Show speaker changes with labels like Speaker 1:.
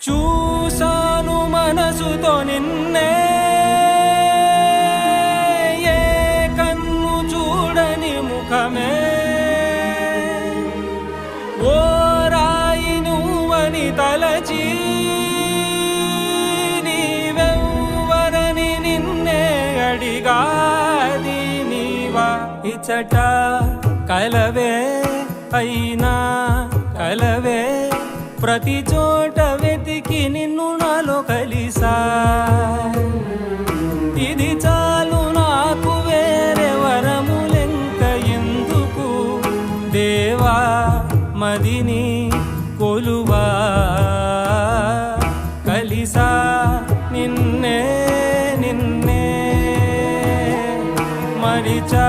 Speaker 1: చూసాను మనసుతో నిన్నే, ఏ కన్ను చూడని ముఖమే, ఓ రాయి నువ్వని తలచి నీవెవ్వరని నిన్నే అడిగాది నీవా. ఇచ్చట కలవే అయినా కలవే, ప్రతి చోట వెతికి నిన్ను నాలో కలిసా. ఇది చాలు నాకు, వేరే వరములెంక ఎందుకు దేవా, మదిని కొలువా. కలిసా నిన్నే నిన్నే మరిచా